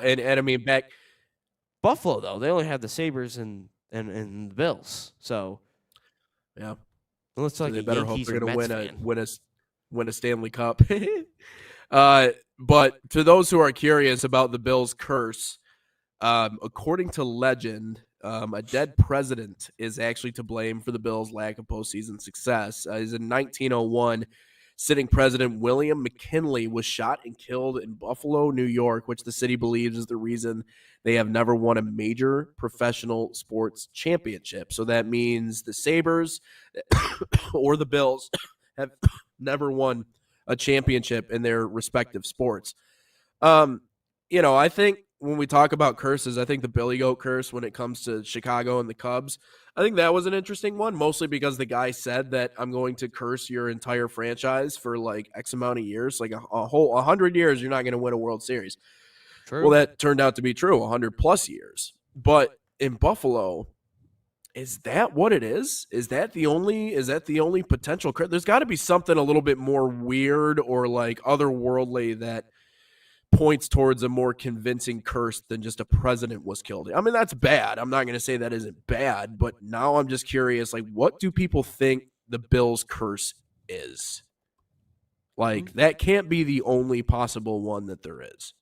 and I mean, back Buffalo, though, they only have the Sabres and the Bills. So yeah, unless so like they a better hope Yankees they're or gonna Mets fan. win a Stanley Cup. But to those who are curious about the Bills' curse, according to legend, a dead president is actually to blame for the Bills' lack of postseason success. As in 1901, sitting president William McKinley was shot and killed in Buffalo, New York, which the city believes is the reason they have never won a major professional sports championship. So that means the Sabres or the Bills have never won a championship in their respective sports. Um, I think when we talk about curses, I think the Billy Goat curse when it comes to Chicago and the Cubs, I think that was an interesting one, mostly because the guy said that I'm going to curse your entire franchise for like X amount of years, like a whole 100 years, you're not going to win a World Series. Well, True. that turned out to be true, 100 plus years. But in Buffalo, is that what it is? Is that the only potential? There's got to be something a little bit more weird or like otherworldly that points towards a more convincing curse than just a president was killed. I mean, that's bad. I'm not going to say that isn't bad, but now I'm just curious, like, what do people think the Bills curse is? Like, that can't be the only possible one that there is.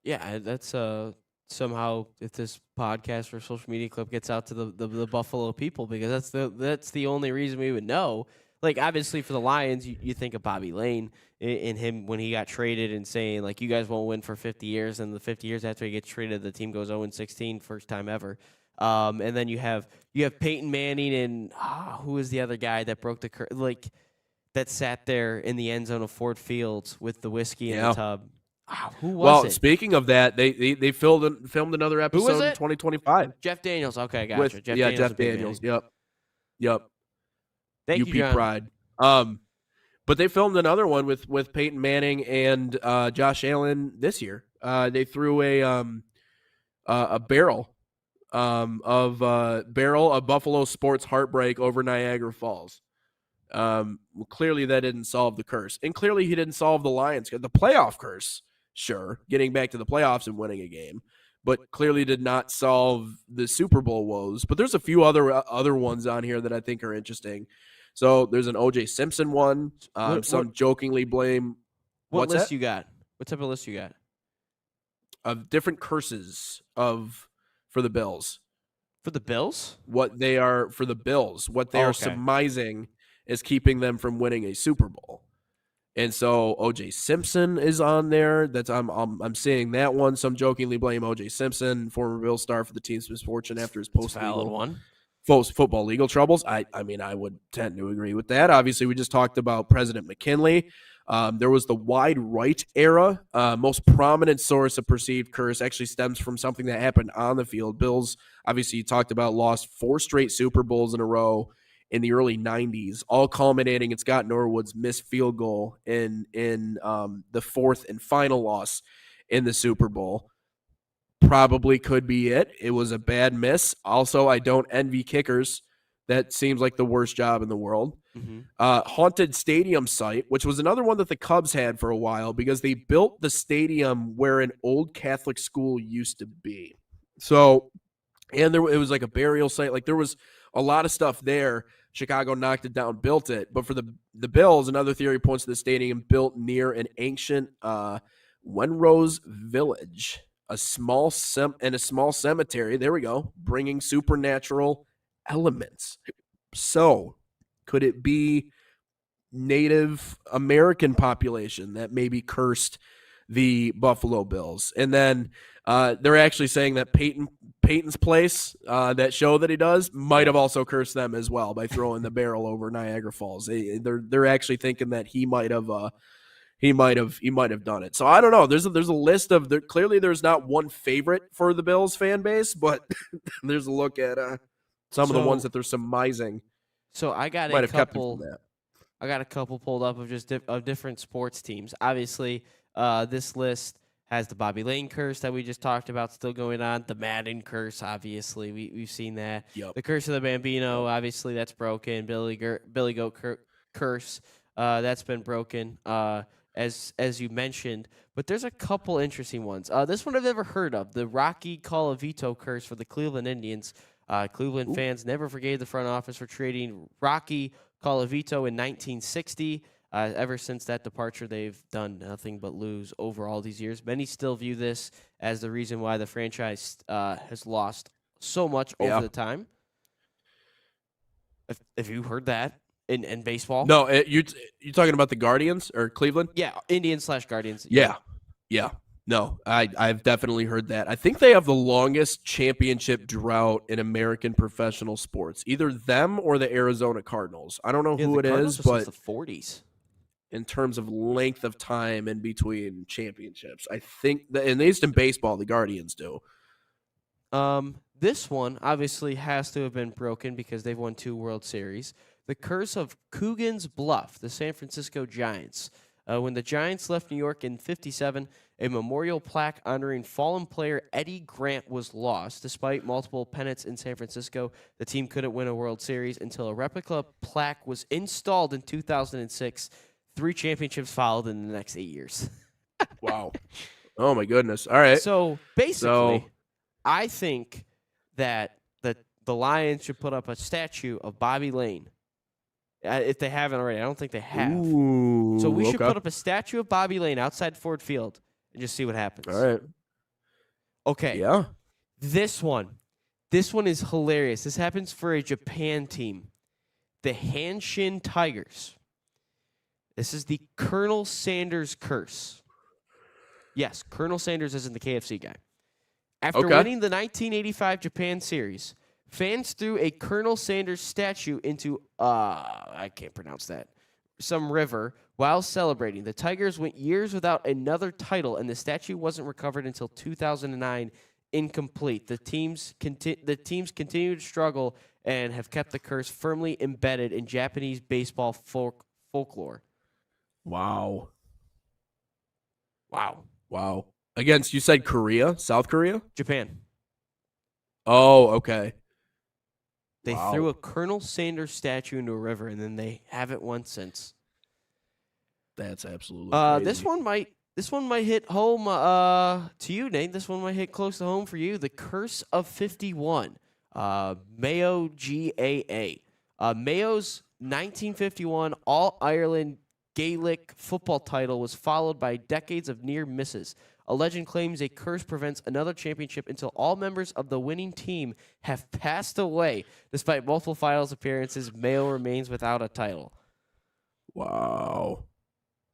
Yeah, that's somehow if this podcast or social media clip gets out to the Buffalo people, because that's the only reason we would know. Like obviously for the Lions, you think of Bobby Lane in him when he got traded and saying like you guys won't win for 50 years, and the 50 years after he gets traded, the team goes 0-16, first time ever. And then you have Peyton Manning and who was the other guy that broke the like that sat there in the end zone of Ford Field with the whiskey in the tub. Who was Well, it? speaking of that, they filmed another Who was episode in it? 2025 Jeff Daniels. Okay, with gotcha. Jeff Daniels Jeff and Peyton Daniels. Manning. Yep. Thank you, UP John. Pride. But they filmed another one with Peyton Manning and Josh Allen this year. They threw a barrel of Buffalo sports heartbreak over Niagara Falls. Well, clearly that didn't solve the curse, and clearly he didn't solve the playoff curse. Sure, getting back to the playoffs and winning a game, but clearly did not solve the Super Bowl woes. But there's a few other ones on here that I think are interesting. So there's an O.J. Simpson one. Some jokingly blame. What What's list that? you got? What type of list you got? Of different curses for the Bills. For the Bills? What they are for the Bills. What they are Okay. surmising is keeping them from winning a Super Bowl. And so O.J. Simpson is on there. That's I'm seeing that one. Some jokingly blame O.J. Simpson, former Bills star, for the team's misfortune after his football legal troubles. I mean, I would tend to agree with that. Obviously, we just talked about President McKinley. There was the wide right era. Most prominent source of perceived curse actually stems from something that happened on the field. Bills, obviously, you talked about, lost 4 straight Super Bowls in a row in the early 90s, all culminating in Scott Norwood's missed field goal in the fourth and final loss in the Super Bowl. Probably could be it. It was a bad miss. Also, I don't envy kickers. That seems like the worst job in the world. Mm-hmm. Haunted stadium site, which was another one that the Cubs had for a while because they built the stadium where an old Catholic school used to be. So, and it was like a burial site. Like there was a lot of stuff there. Chicago knocked it down, built it. But for the Bills, another theory points to the stadium built near an ancient Wenrose village, a small cemetery. There we go, bringing supernatural elements. So, could it be Native American population that maybe cursed the Buffalo Bills? And then they're actually saying that Peyton's place, that show that he does, might have also cursed them as well by throwing the barrel over Niagara Falls. They're actually thinking that he might have done it. So I don't know. There's a list of clearly there's not one favorite for the Bills fan base, but there's a look at some of the ones that they're surmising. So I got might a have kept him from couple. that. I got a couple pulled up of just of different sports teams. Obviously, this list has the Bobby Lane curse that we just talked about still going on. The Madden curse, obviously, we've seen that. Yep. The curse of the Bambino, obviously, that's broken. Billy Goat curse, that's been broken. as you mentioned, but there's a couple interesting ones. This one I've never heard of: the Rocky Colavito curse for the Cleveland Indians. Cleveland Ooh. fans never forgave the front office for trading Rocky Colavito in 1960. Ever since that departure, they've done nothing but lose over all these years. Many still view this as the reason why the franchise has lost so much over Yeah. the time. If you heard that in baseball, No, you're talking about the Guardians or Cleveland? yeah, Indians/Guardians. Yeah. Yeah. No, I've definitely heard that. I think they have the longest championship drought in American professional sports. Either them or the Arizona Cardinals. I don't know Yeah, who the it Cardinals is, are since but the 40s. in terms of length of time in between championships, I think that, and at least in baseball, the Guardians do. This one obviously has to have been broken because they've won 2 World Series. The curse of Coogan's Bluff, the San Francisco Giants. When the Giants left New York in '57, a memorial plaque honoring fallen player Eddie Grant was lost. Despite multiple pennants in San Francisco, the team couldn't win a World Series until a replica plaque was installed in 2006. 3 championships followed in the next 8 years. Wow. Oh my goodness. All right. So basically, So I think that the Lions should put up a statue of Bobby Lane. If they haven't already, I don't think they have. ooh, So we should okay. put up a statue of Bobby Lane outside Ford Field and just see what happens. All right. Okay. Yeah. This one is hilarious. This happens for a Japan team, the Hanshin Tigers. This is the Colonel Sanders curse. Yes, Colonel Sanders isn't the KFC guy. After Okay. winning the 1985 Japan Series, fans threw a Colonel Sanders statue into I can't pronounce that, some river while celebrating. The Tigers went years without another title, and the statue wasn't recovered until 2009, incomplete. The teams continue to struggle and have kept the curse firmly embedded in Japanese baseball folklore. Wow. Wow. Wow. Against, you said Korea, South Korea? Japan. Oh, okay. They Wow. threw a Colonel Sanders statue into a river, and then they haven't won since. That's absolutely crazy. This one might hit home to you, Nate. This one might hit close to home for you. The Curse of 51. Mayo GAA. Mayo's 1951 All Ireland Gaelic football title was followed by decades of near misses. A legend claims a curse prevents another championship until all members of the winning team have passed away. Despite multiple finals appearances, Mayo remains without a title. Wow.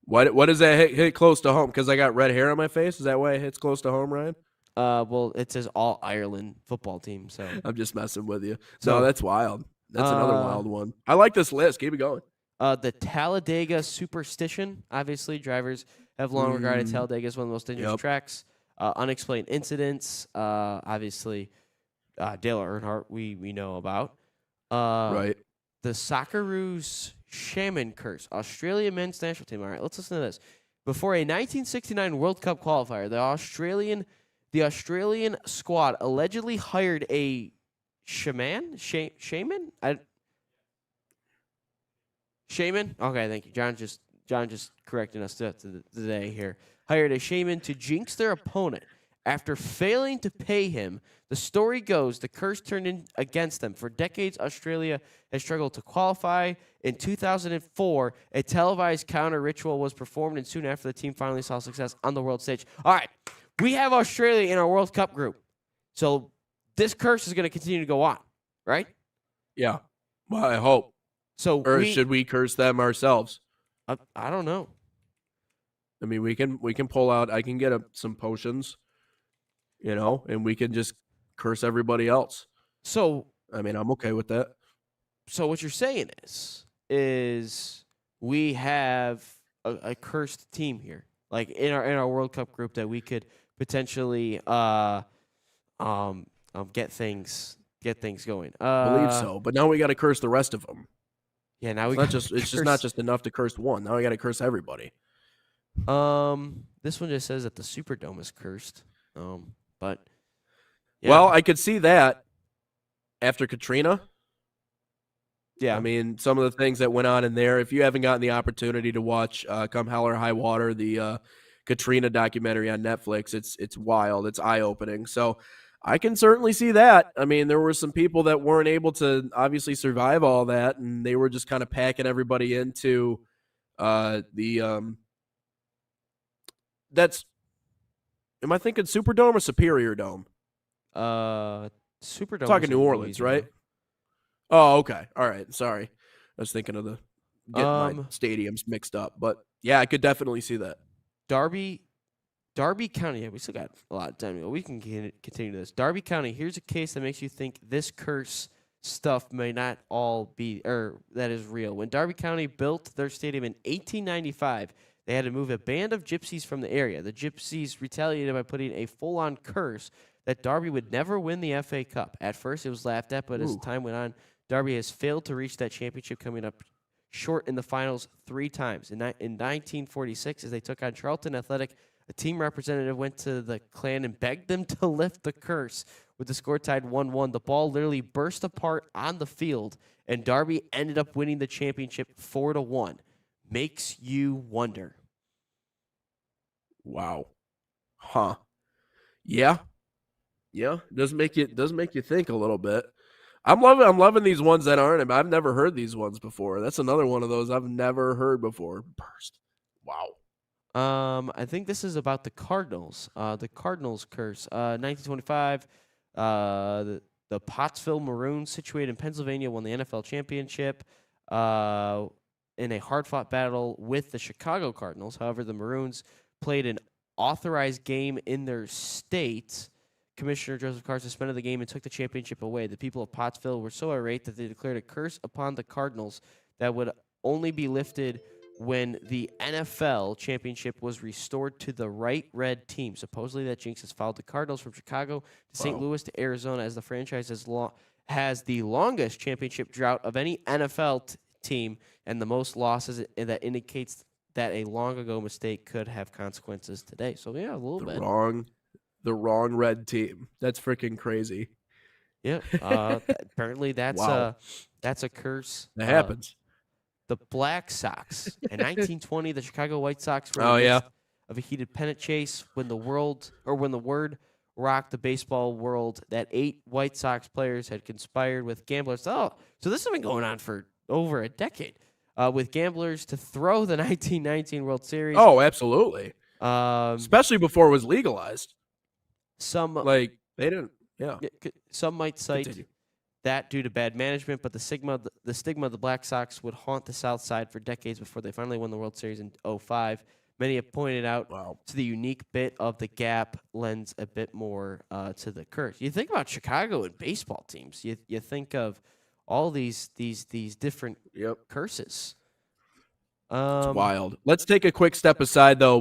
What does that hit close to home? Because I got red hair on my face? Is that why it hits close to home, Ryan? Well, it says All Ireland football team, so I'm just messing with you. So, No, that's wild. That's another wild one. I like this list. Keep it going. the Talladega Superstition. Obviously, drivers have long regarded Talladega as one of the most dangerous tracks. Unexplained incidents. Obviously, Dale Earnhardt we know about. Right. The Socceroos Shaman Curse. Australia men's national team. All right, let's listen to this. Before a 1969 World Cup qualifier, the Australian squad allegedly hired a shaman? Shaman? Shaman? Okay, thank you. John just correcting us today here. Hired a shaman to jinx their opponent. After failing to pay him, the story goes the curse turned in against them. For decades, Australia has struggled to qualify. In 2004, a televised counter ritual was performed, and soon after, the team finally saw success on the world stage. All right, we have Australia in our World Cup group. So this curse is going to continue to go on, right? Yeah. Well, I hope. So Or should we curse them ourselves? I don't know. I mean, we can pull out. I can get some potions, and we can just curse everybody else. So I mean, I'm okay with that. So what you're saying is we have a cursed team here, like in our World Cup group that we could potentially get things going. I believe so, but now we got to curse the rest of them. Yeah, now It's just not just enough to curse one. Now we got to curse everybody. This one just says that the Superdome is cursed. But yeah. Well, I could see that after Katrina. I Yeah. mean, some of the things that went on in there. If you haven't gotten the opportunity to watch "Come Hell or High Water," the Katrina documentary on Netflix, it's wild. It's eye opening. So I can certainly see that. I mean, there were some people that weren't able to obviously survive all that, and they were just kind of packing everybody into the that's. Am I thinking Superdome or Superior Dome? Uh, Superdome was Talking New in Orleans, right? Louisiana. Oh, okay. All right. Sorry. I was thinking of the getting my Um, stadiums mixed up. But yeah, I could definitely see that. Darby, Darby County. Yeah, we still got a lot of time to go. We can continue this. Darby County. Here's a case that makes you think this curse stuff may not all be, or that is real. When Darby County built their stadium in 1895, they had to move a band of gypsies from the area. The gypsies retaliated by putting a full-on curse that Darby would never win the FA Cup. At first, it was laughed at, but as Ooh. time went on, Darby has failed to reach that championship, coming up short in the finals 3 times. In 1946, as they took on Charlton Athletic, a team representative went to the clan and begged them to lift the curse. With the score tied 1-1, the ball literally burst apart on the field, and Darby ended up winning the championship 4-1. Makes you wonder. Wow. Huh. Yeah. Yeah. Does make you think a little bit. I'm loving these ones that aren't. I've never heard these ones before. That's another one of those I've never heard before. Burst. Wow. I think this is about the Cardinals. The Cardinals curse. 1925. The Pottsville Maroons, situated in Pennsylvania, won the NFL championship in a hard-fought battle with the Chicago Cardinals. However, the Maroons played an authorized game in their state. Commissioner Joseph Carr suspended the game and took the championship away. The people of Pottsville were so irate that they declared a curse upon the Cardinals that would only be lifted when the NFL championship was restored to the right red team. Supposedly, that jinx has followed the Cardinals from Chicago to St. Wow. Louis to Arizona, as the franchise has the longest championship drought of any NFL team and the most losses, and that indicates that a long ago mistake could have consequences today. So yeah, a little bit. The wrong red team. That's freaking crazy. Yeah. Apparently Wow. that's a curse. That happens. The Black Sox. In 1920, the Chicago White Sox were in Oh the yeah. midst of a heated pennant chase when the word rocked the baseball world that 8 White Sox players had conspired with gamblers. Oh, so this has been going on for over a decade. With gamblers to throw the 1919 World Series. Oh, absolutely. Um, Especially before it was legalized. some Like they didn't. Yeah. some might cite Continue. that due to bad management, but the stigma of the Black Sox would haunt the South Side for decades before they finally won the World Series in 2005. Many have pointed out Wow. to the unique bit of the gap lends a bit more to the curse. You think about Chicago and baseball teams. You think of all these different Yep. curses. It's wild. Let's take a quick step aside though.